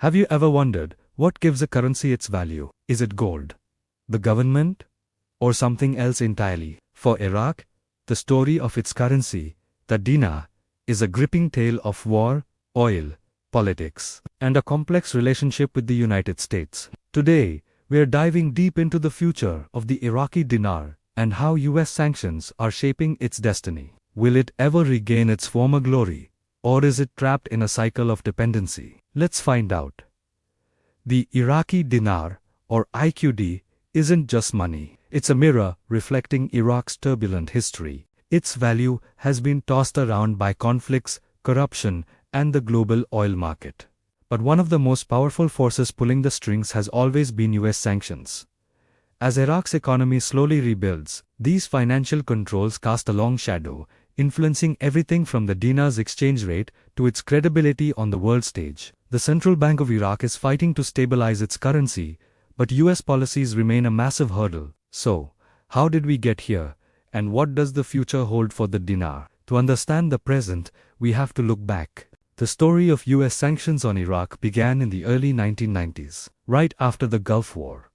Have you ever wondered what gives a currency its value? Is it gold, the government, or something else entirely? For Iraq, the story of its currency, the dinar, is a gripping tale of war, oil, politics, and a complex relationship with the United States. Today, we are diving deep into the future of the Iraqi dinar and how US sanctions are shaping its destiny. Will it ever regain its former glory, or is it trapped in a cycle of dependency? Let's find out. The Iraqi dinar, or IQD, isn't just money. It's a mirror reflecting Iraq's turbulent history. Its value has been tossed around by conflicts, corruption, and the global oil market. But one of the most powerful forces pulling the strings has always been US sanctions. As Iraq's economy slowly rebuilds, these financial controls cast a long shadow, influencing everything from the dinar's exchange rate to its credibility on the world stage. The Central Bank of Iraq is fighting to stabilize its currency, but US policies remain a massive hurdle. So, how did we get here, and what does the future hold for the dinar? To understand the present, we have to look back. The story of US sanctions on Iraq began in the early 1990s, right after the Gulf War.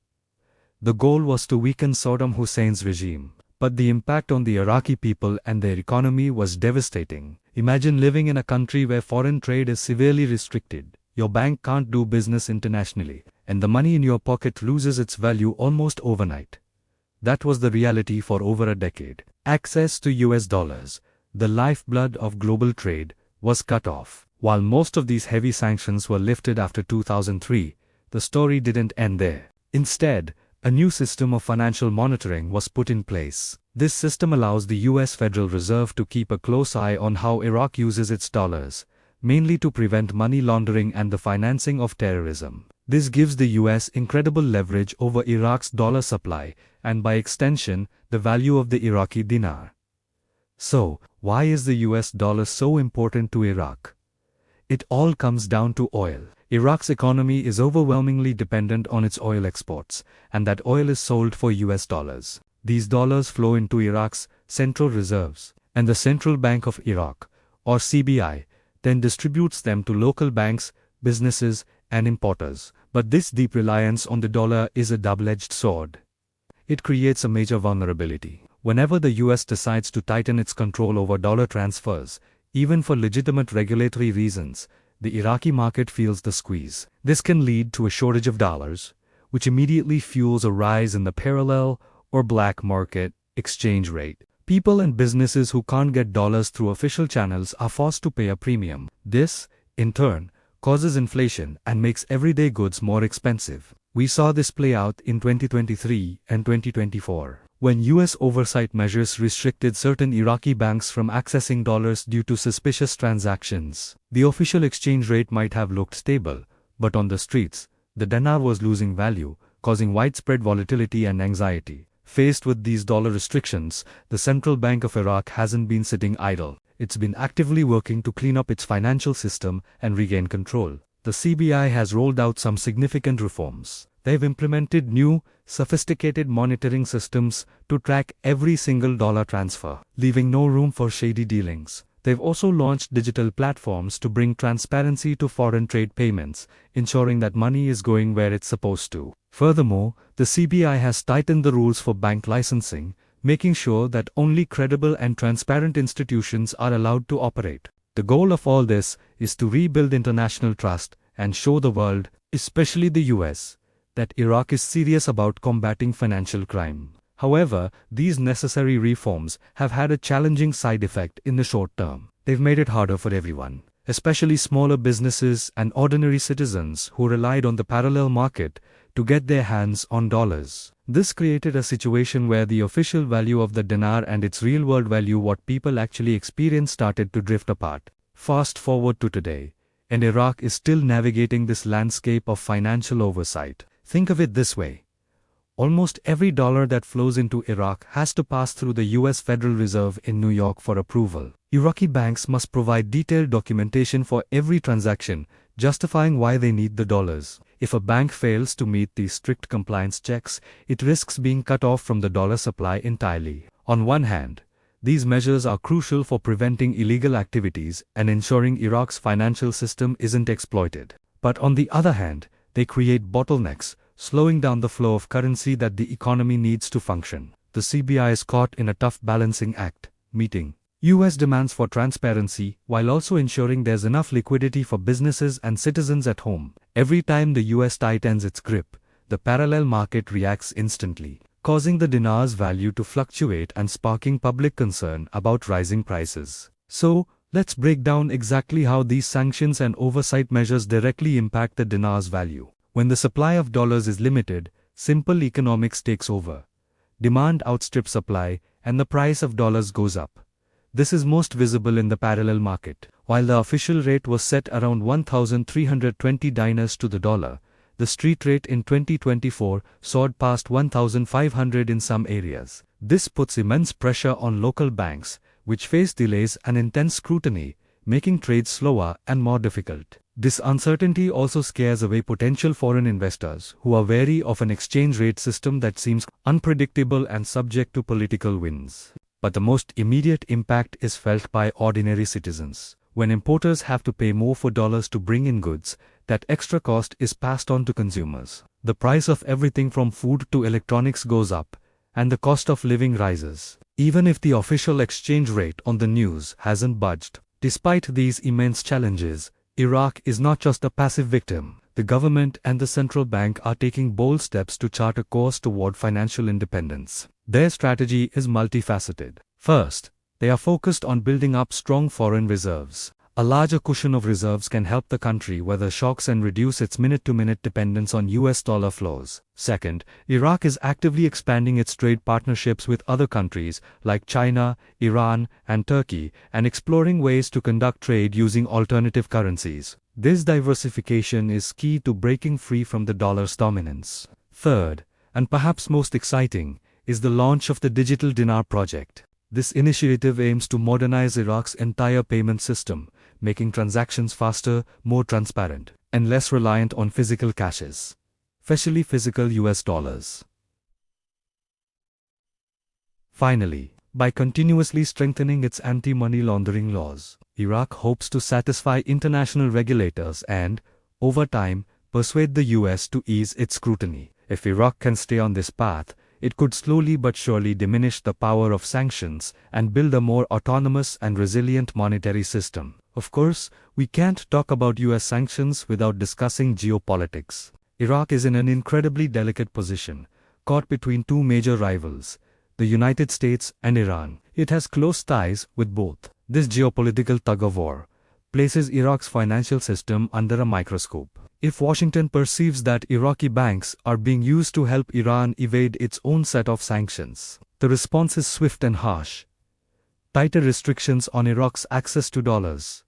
The goal was to weaken Saddam Hussein's regime, but the impact on the Iraqi people and their economy was devastating. Imagine living in a country where foreign trade is severely restricted, your bank can't do business internationally, and the money in your pocket loses its value almost overnight. That was the reality for over a decade. Access to US dollars, the lifeblood of global trade, was cut off. While most of these heavy sanctions were lifted after 2003, the story didn't end there. Instead, a new system of financial monitoring was put in place. This system allows the US Federal Reserve to keep a close eye on how Iraq uses its dollars, mainly to prevent money laundering and the financing of terrorism. This gives the US incredible leverage over Iraq's dollar supply and, by extension, the value of the Iraqi dinar. So, why is the US dollar so important to Iraq? It all comes down to oil. Iraq's economy is overwhelmingly dependent on its oil exports, and that oil is sold for US dollars. These dollars flow into Iraq's central reserves, and the Central Bank of Iraq, or CBI, then distributes them to local banks, businesses, and importers. But this deep reliance on the dollar is a double-edged sword. It creates a major vulnerability. Whenever the US decides to tighten its control over dollar transfers, even for legitimate regulatory reasons, the Iraqi market feels the squeeze. This can lead to a shortage of dollars, which immediately fuels a rise in the parallel or black market exchange rate. People and businesses who can't get dollars through official channels are forced to pay a premium. This, in turn, causes inflation and makes everyday goods more expensive. We saw this play out in 2023 and 2024. When US oversight measures restricted certain Iraqi banks from accessing dollars due to suspicious transactions. The official exchange rate might have looked stable, but on the streets, the dinar was losing value, causing widespread volatility and anxiety. Faced with these dollar restrictions, the Central Bank of Iraq hasn't been sitting idle. It's been actively working to clean up its financial system and regain control. The CBI has rolled out some significant reforms. They've implemented new, sophisticated monitoring systems to track every single dollar transfer, leaving no room for shady dealings. They've also launched digital platforms to bring transparency to foreign trade payments, ensuring that money is going where it's supposed to. Furthermore, the CBI has tightened the rules for bank licensing, making sure that only credible and transparent institutions are allowed to operate. The goal of all this is to rebuild international trust and show the world, especially the US, that Iraq is serious about combating financial crime. However, these necessary reforms have had a challenging side effect in the short term. They've made it harder for everyone, especially smaller businesses and ordinary citizens who relied on the parallel market to get their hands on dollars. This created a situation where the official value of the dinar and its real-world value, what people actually experience, started to drift apart. Fast forward to today, and Iraq is still navigating this landscape of financial oversight. Think of it this way. Almost every dollar that flows into Iraq has to pass through the US Federal Reserve in New York for approval. Iraqi banks must provide detailed documentation for every transaction, justifying why they need the dollars. If a bank fails to meet these strict compliance checks, it risks being cut off from the dollar supply entirely. On one hand, these measures are crucial for preventing illegal activities and ensuring Iraq's financial system isn't exploited. But on the other hand, they create bottlenecks, slowing down the flow of currency that the economy needs to function. The CBI is caught in a tough balancing act, meeting US demands for transparency while also ensuring there's enough liquidity for businesses and citizens at home. Every time the US tightens its grip, the parallel market reacts instantly, causing the dinar's value to fluctuate and sparking public concern about rising prices. So, let's break down exactly how these sanctions and oversight measures directly impact the dinar's value. When the supply of dollars is limited, simple economics takes over. Demand outstrips supply, and the price of dollars goes up. This is most visible in the parallel market. While the official rate was set around 1,320 dinars to the dollar, the street rate in 2024 soared past 1,500 in some areas. This puts immense pressure on local banks, which face delays and intense scrutiny, making trades slower and more difficult. This uncertainty also scares away potential foreign investors, who are wary of an exchange rate system that seems unpredictable and subject to political winds. But the most immediate impact is felt by ordinary citizens. When importers have to pay more for dollars to bring in goods, that extra cost is passed on to consumers. The price of everything from food to electronics goes up, and the cost of living rises, even if the official exchange rate on the news hasn't budged. Despite these immense challenges, Iraq is not just a passive victim. The government and the central bank are taking bold steps to chart a course toward financial independence. Their strategy is multifaceted. First, they are focused on building up strong foreign reserves. A larger cushion of reserves can help the country weather shocks and reduce its minute-to-minute dependence on US dollar flows. Second, Iraq is actively expanding its trade partnerships with other countries like China, Iran, and Turkey, and exploring ways to conduct trade using alternative currencies. This diversification is key to breaking free from the dollar's dominance. Third, and perhaps most exciting, is the launch of the Digital Dinar project. This initiative aims to modernize Iraq's entire payment system, making transactions faster, more transparent, and less reliant on physical cashes, especially physical US dollars. Finally, by continuously strengthening its anti-money laundering laws, Iraq hopes to satisfy international regulators and, over time, persuade the US to ease its scrutiny. If Iraq can stay on this path, it could slowly but surely diminish the power of sanctions and build a more autonomous and resilient monetary system. Of course, we can't talk about US sanctions without discussing geopolitics. Iraq is in an incredibly delicate position, caught between two major rivals, the United States and Iran. It has close ties with both. This geopolitical tug-of-war places Iraq's financial system under a microscope. If Washington perceives that Iraqi banks are being used to help Iran evade its own set of sanctions, the response is swift and harsh. Tighter restrictions on Iraq's access to dollars.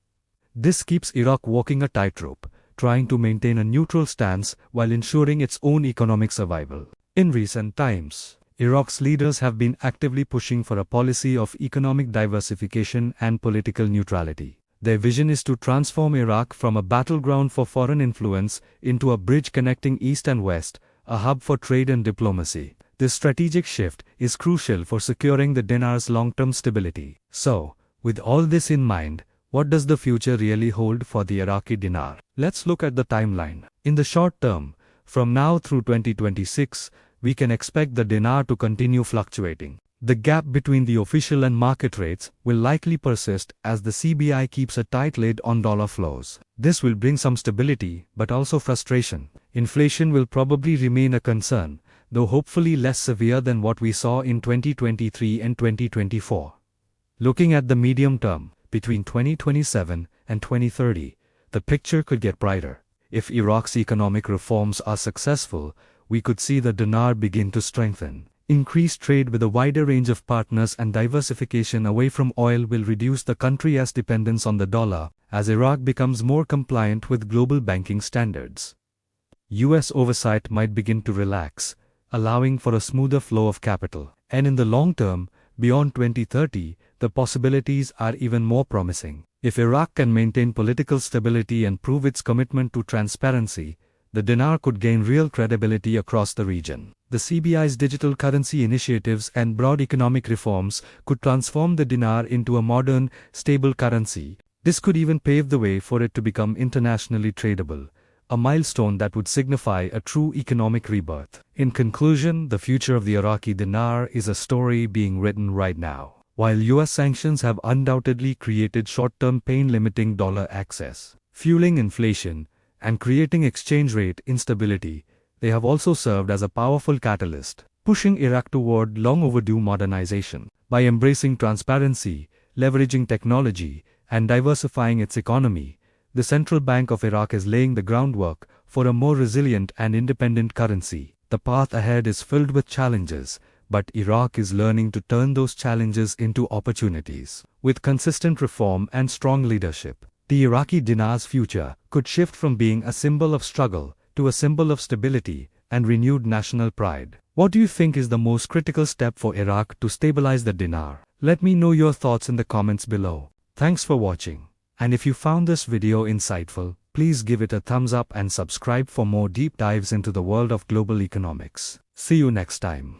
This keeps Iraq walking a tightrope, trying to maintain a neutral stance while ensuring its own economic survival. In recent times, Iraq's leaders have been actively pushing for a policy of economic diversification and political neutrality. Their vision is to transform Iraq from a battleground for foreign influence into a bridge connecting East and West, a hub for trade and diplomacy. This strategic shift is crucial for securing the dinar's long-term stability. So, with all this in mind, what does the future really hold for the Iraqi dinar? Let's look at the timeline. In the short term, from now through 2026, we can expect the dinar to continue fluctuating. The gap between the official and market rates will likely persist as the CBI keeps a tight lid on dollar flows. This will bring some stability, but also frustration. Inflation will probably remain a concern, though hopefully less severe than what we saw in 2023 and 2024. Looking at the medium term, between 2027 and 2030, the picture could get brighter. If Iraq's economic reforms are successful, we could see the dinar begin to strengthen. Increased trade with a wider range of partners and diversification away from oil will reduce the country's dependence on the dollar, as Iraq becomes more compliant with global banking standards. US oversight might begin to relax, allowing for a smoother flow of capital. And in the long term, beyond 2030, the possibilities are even more promising. If Iraq can maintain political stability and prove its commitment to transparency, the dinar could gain real credibility across the region. The CBI's digital currency initiatives and broad economic reforms could transform the dinar into a modern, stable currency. This could even pave the way for it to become internationally tradable, a milestone that would signify a true economic rebirth. In conclusion, the future of the Iraqi dinar is a story being written right now. While US sanctions have undoubtedly created short-term pain limiting dollar access, fueling inflation, and creating exchange rate instability, they have also served as a powerful catalyst, pushing Iraq toward long-overdue modernization. By embracing transparency, leveraging technology, and diversifying its economy, the Central Bank of Iraq is laying the groundwork for a more resilient and independent currency. The path ahead is filled with challenges, but Iraq is learning to turn those challenges into opportunities. With consistent reform and strong leadership, the Iraqi dinar's future could shift from being a symbol of struggle to a symbol of stability and renewed national pride. What do you think is the most critical step for Iraq to stabilize the dinar? Let me know your thoughts in the comments below. Thanks for watching. And if you found this video insightful, please give it a thumbs up and subscribe for more deep dives into the world of global economics. See you next time.